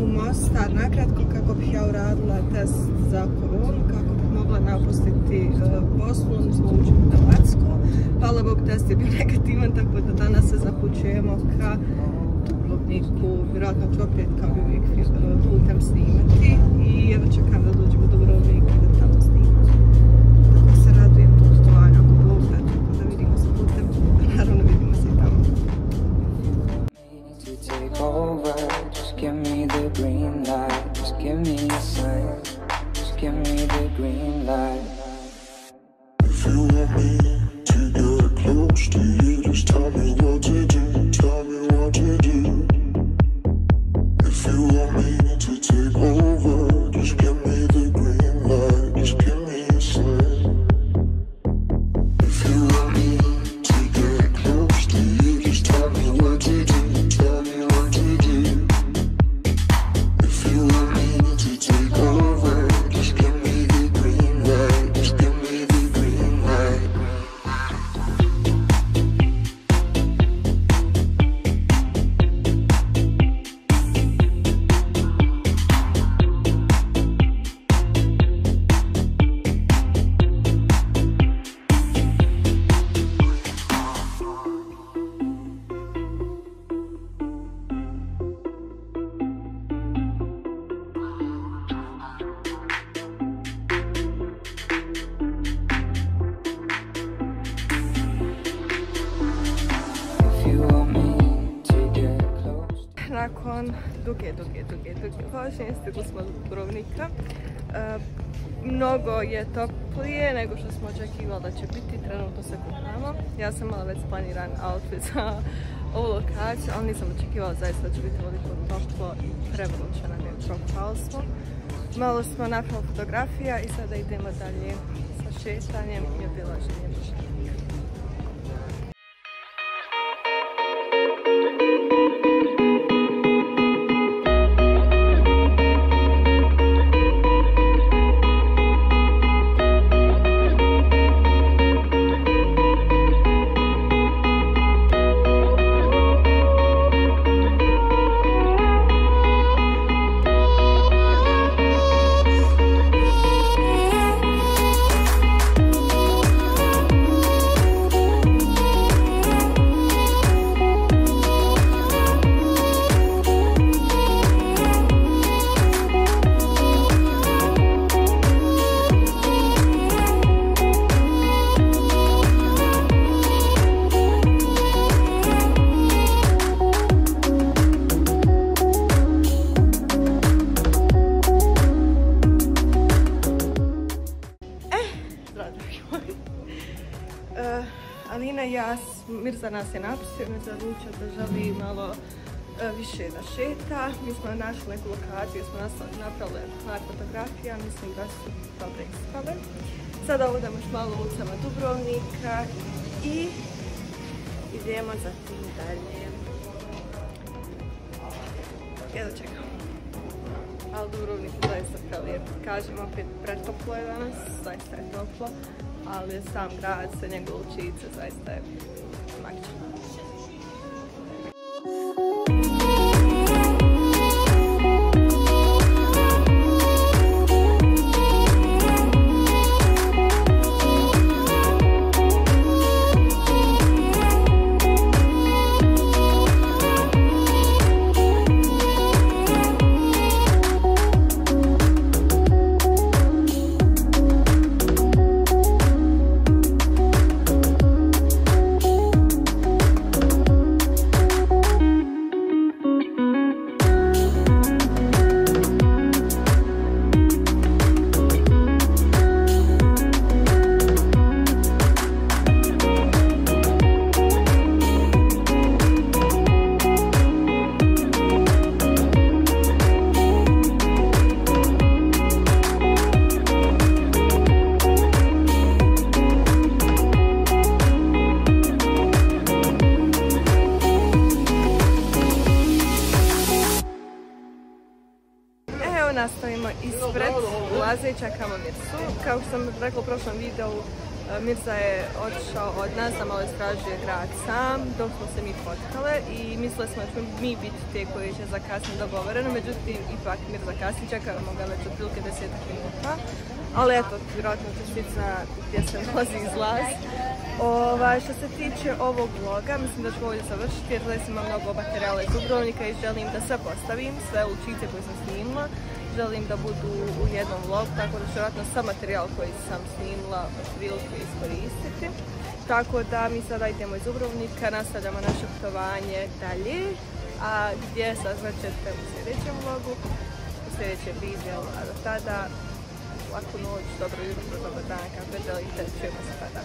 u Mostar nakratko kako bih ja uradila test za koronu, kako bih mogla napustiti Bosnu, odnosno ući u Hrvatsku. Hvala Bog, test je bio negativan, tako da danas se zapućujemo ka Dubrovniku. Vjerojatno ću opet kao i uvijek putem snimati i evo čekam da dođem u Dubrovnik i da tamo snimam. Tako se radujem to putovanja ako Bog da, tako da vidimo se putem, naravno vidimo se i tamo. Just give me the green light, just give me a sign, just give me the green light. If you want me to get close to you, just tell me what to do, tell me what to do. If you want me to take over, just give me the green light, just give me a sign. If you want me to get close to you, just tell me what to do, tell me what to do. If you want me to take over, just give me the green light, just give me the green light. Nakon duge vožnje stigli smo do Dubrovnika. Mnogo je toplije nego što smo očekivali da će biti, trenutno se kupamo. Ja sam imala već planiran outfit za ovu lokaciju, ali nisam očekivala zaista da će biti toliko toplo i prevruće nam je, propali smo. Malo smo napravili fotografija i sada idemo dalje sa šetanjem i obilaženjem. Alina i ja, Mirza nas je napustio, me zaručio da želi malo više da šeta. Mi smo našli neku lokaciju, smo napravili par fotografija, mislim da su dobre ispale. Sada odemo još malo ulicama Dubrovnika i idemo za tim dalje. Jedno čekam. Ali Dubrovnik je zaista prelijep. Kažem opet, pretoplo je danas, zaista je toplo. Ali sam grad sa njegove uličice zaista je magičan. Nastavimo ispred ulaze i čekamo Mirsu. Kao što sam rekla u prošlom videu, Mirza je otišao od nas da malo istražuje grad sam, dok smo se mi fotkale i mislili smo da ćemo mi biti te koji će zakasniti dogovoreno, međutim ipak Mirza kasnije, čekamo ga već otprilike 10 minuta. Ali eto, vjerojatno će stići na gdje se nalazi izlaz. Što se tiče ovog vloga, mislim da ću ovdje završiti jer zaista imam mnogo materijala iz Dubrovnika i želim da sve postavim, sve lučice koje sam snimila. Želim da budu u jednom vlogu, tako da ću vjerojatno sam materijal koji sam snimila otprilike iskoristiti. Tako da mi sada idemo iz Dubrovnika, nastavljamo naše putovanje dalje, a gdje saznaćete u sljedećem vlogu, u sljedećem videu, a do tada laku noć, dobro jutro, dobar dan, kako želite, čujemo se tada.